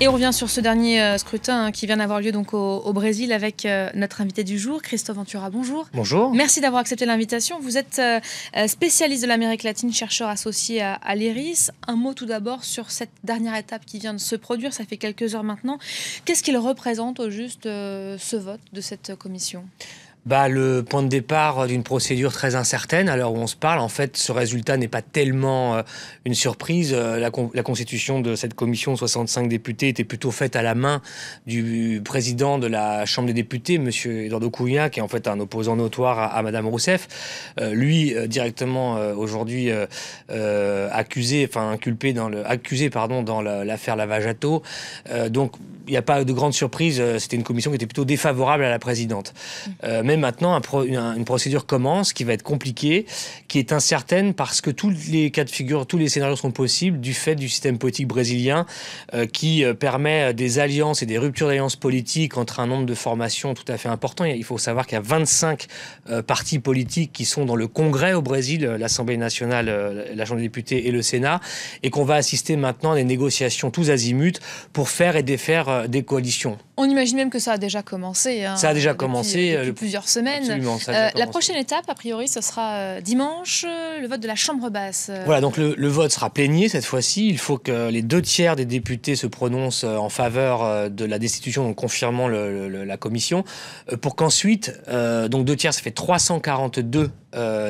Et on revient sur ce dernier scrutin qui vient d'avoir lieu donc au Brésil avec notre invité du jour, Christophe Ventura. Bonjour. Bonjour. Merci d'avoir accepté l'invitation. Vous êtes spécialiste de l'Amérique latine, chercheur associé à l'IRIS. Un mot tout d'abord sur cette dernière étape qui vient de se produire. Ça fait quelques heures maintenant. Qu'est-ce qu'il représente au juste ce vote de cette commission ? Le point de départ d'une procédure très incertaine. À l'heure où on se parle, en fait, ce résultat n'est pas tellement une surprise. La constitution de cette commission de 65 députés était plutôt faite à la main du président de la Chambre des députés, M. Eduardo Cunha, qui est en fait un opposant notoire à Mme Rousseff. Lui, directement aujourd'hui accusé dans l'affaire Lava Jato. Donc, il n'y a pas de grande surprise. C'était une commission qui était plutôt défavorable à la présidente. Mais maintenant, une procédure commence qui va être compliquée, qui est incertaine parce que tous les cas de figure, tous les scénarios sont possibles du fait du système politique brésilien qui permet des alliances et des ruptures d'alliances politiques entre un nombre de formations tout à fait important. Il faut savoir qu'il y a 25 partis politiques qui sont dans le Congrès au Brésil, l'Assemblée nationale, la Chambre des députés et le Sénat, et qu'on va assister maintenant à des négociations tous azimuts pour faire et défaire des coalitions. On imagine même que ça a déjà commencé. Ça a déjà commencé depuis plusieurs semaines. Absolument, la prochaine étape, a priori, ce sera dimanche, le vote de la Chambre basse. Voilà, donc le vote sera plénier cette fois-ci. Il faut que les 2/3 des députés se prononcent en faveur de la destitution, donc confirmant la commission, pour qu'ensuite, donc 2/3, ça fait 342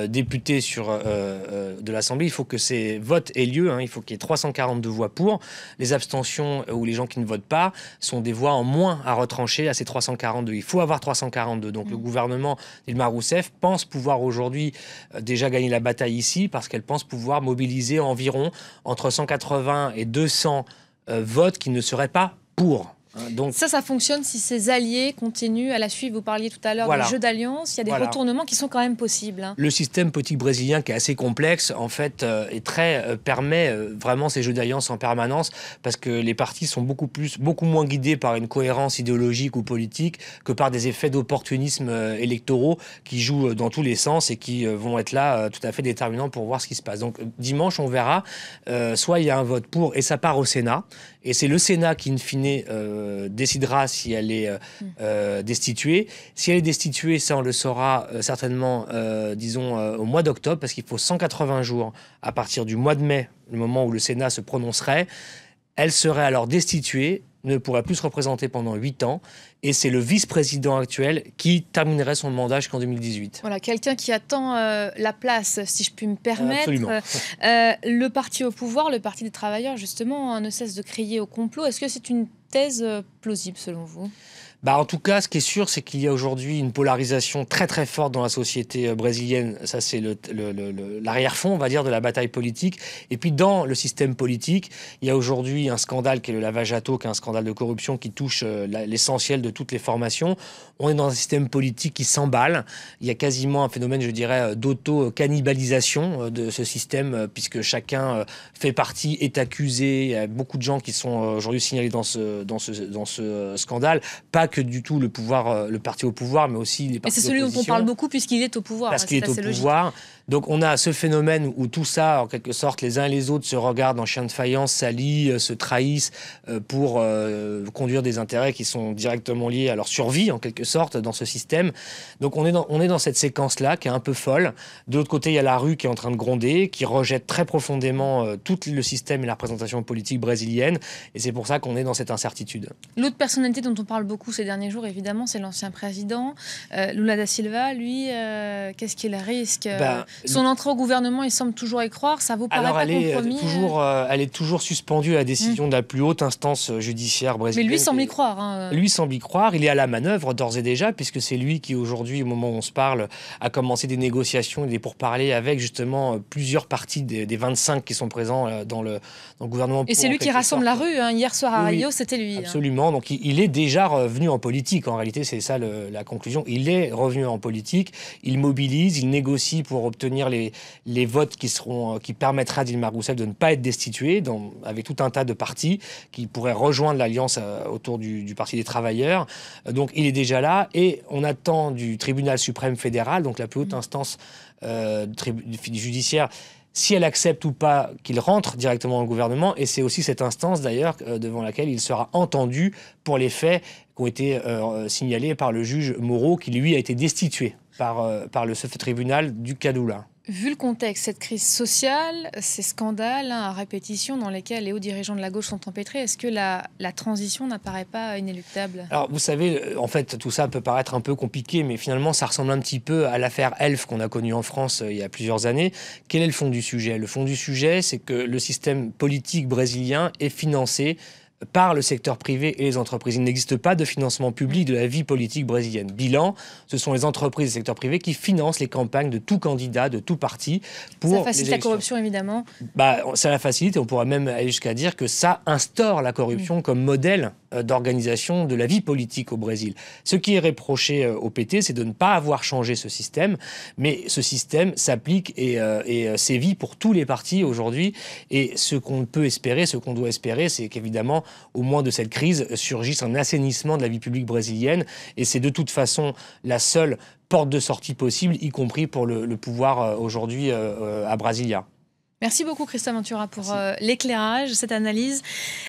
députés de l'Assemblée. Il faut que ces votes aient lieu. Il faut qu'il y ait 342 voix pour. Les abstentions ou les gens qui ne votent pas sont des voix en moins à retrancher à ces 342. Il faut avoir 342. Donc le gouvernement d'Ilma Rousseff pense pouvoir aujourd'hui déjà gagner la bataille ici parce qu'elle pense pouvoir mobiliser environ entre 180 et 200 votes qui ne seraient pas pour. Donc, ça fonctionne si ces alliés continuent à la suivre. Vous parliez tout à l'heure des jeux d'alliance. Il y a des retournements qui sont quand même possibles. Le système politique brésilien, qui est assez complexe, en fait, permet vraiment ces jeux d'alliance en permanence parce que les partis sont beaucoup moins guidés par une cohérence idéologique ou politique que par des effets d'opportunisme électoraux qui jouent dans tous les sens et qui vont être là tout à fait déterminants pour voir ce qui se passe. Donc dimanche, on verra. Soit il y a un vote pour et ça part au Sénat. Et c'est le Sénat qui, in fine, décidera si elle est destituée. Si elle est destituée, ça on le saura certainement, au mois d'octobre, parce qu'il faut 180 jours à partir du mois de mai, le moment où le Sénat se prononcerait. Elle serait alors destituée, ne pourrait plus se représenter pendant 8 ans, et c'est le vice-président actuel qui terminerait son mandat jusqu'en 2018. Voilà, quelqu'un qui attend la place, si je puis me permettre. Absolument. Le parti au pouvoir, le Parti des travailleurs, justement, ne cesse de crier au complot. Est-ce que c'est une thèse plausible, selon vous ? En tout cas, ce qui est sûr, c'est qu'il y a aujourd'hui une polarisation très très forte dans la société brésilienne. Ça, c'est l'arrière-fond, on va dire, de la bataille politique. Et puis, dans le système politique, il y a aujourd'hui un scandale qui est le Lava Jato, qui est un scandale de corruption qui touche l'essentiel de toutes les formations. On est dans un système politique qui s'emballe. Il y a quasiment un phénomène, je dirais, d'auto-cannibalisation de ce système, puisque chacun fait partie, est accusé. Il y a beaucoup de gens qui sont aujourd'hui signalés dans ce scandale. Pas que du tout le parti au pouvoir, mais aussi les partis d'opposition. Mais c'est celui dont on parle beaucoup puisqu'il est au pouvoir. Parce qu'il est au pouvoir. Donc on a ce phénomène où tout ça, en quelque sorte, les uns et les autres se regardent en chien de faïence, s'allient, se trahissent pour conduire des intérêts qui sont directement liés à leur survie, en quelque sorte, dans ce système. Donc on est dans cette séquence-là qui est un peu folle. De l'autre côté, il y a la rue qui est en train de gronder, qui rejette très profondément tout le système et la représentation politique brésilienne. Et c'est pour ça qu'on est dans cette incertitude. L'autre personnalité dont on parle beaucoup ces derniers jours, évidemment, c'est l'ancien président, Lula da Silva. Lui, qu'est-ce qu'il risque Son entrée au gouvernement, il semble toujours y croire. Ça vous paraît pas compromis Elle est toujours suspendue à la décision de la plus haute instance judiciaire brésilienne. Mais lui semble y croire. Lui semble y croire. Il est à la manœuvre d'ores et déjà, puisque c'est lui qui, aujourd'hui, au moment où on se parle, a commencé des négociations et des pourparlers avec, justement, plusieurs partis des 25 qui sont présents dans le gouvernement. Et c'est lui qui rassemble la rue. Hier soir à Rio, c'était lui. Absolument. Donc il est déjà revenu en politique. En réalité, c'est ça la conclusion. Il est revenu en politique. Il mobilise, il négocie pour obtenir les votes qui permettra à Dilma Rousseff de ne pas être destituée, avec tout un tas de partis qui pourraient rejoindre l'alliance autour du Parti des travailleurs. Donc il est déjà là et on attend du tribunal suprême fédéral, donc la plus haute instance judiciaire, si elle accepte ou pas qu'il rentre directement au gouvernement. Et c'est aussi cette instance, d'ailleurs, devant laquelle il sera entendu pour les faits qui ont été signalés par le juge Moreau, qui lui a été destitué par ce tribunal du Kadoula. Vu le contexte, cette crise sociale, ces scandales à répétition dans lesquels les hauts dirigeants de la gauche sont empêtrés, est-ce que la transition n'apparaît pas inéluctable? Alors, vous savez, en fait, tout ça peut paraître un peu compliqué, mais finalement, ça ressemble un petit peu à l'affaire Elf qu'on a connue en France il y a plusieurs années. Quel est le fond du sujet? Le fond du sujet, c'est que le système politique brésilien est financé par le secteur privé et les entreprises. Il n'existe pas de financement public de la vie politique brésilienne. Bilan, ce sont les entreprises et le secteur privé qui financent les campagnes de tout candidat, de tout parti pour ça facilite la corruption, évidemment. Ça la facilite et on pourrait même aller jusqu'à dire que ça instaure la corruption comme modèle d'organisation de la vie politique au Brésil. Ce qui est reproché au PT, c'est de ne pas avoir changé ce système, mais ce système s'applique et sévit pour tous les partis aujourd'hui. Et ce qu'on peut espérer, ce qu'on doit espérer, c'est qu'évidemment, au moins de cette crise, surgisse un assainissement de la vie publique brésilienne. Et c'est de toute façon la seule porte de sortie possible, y compris pour le pouvoir aujourd'hui à Brasilia. Merci beaucoup Christophe Ventura pour l'éclairage, cette analyse.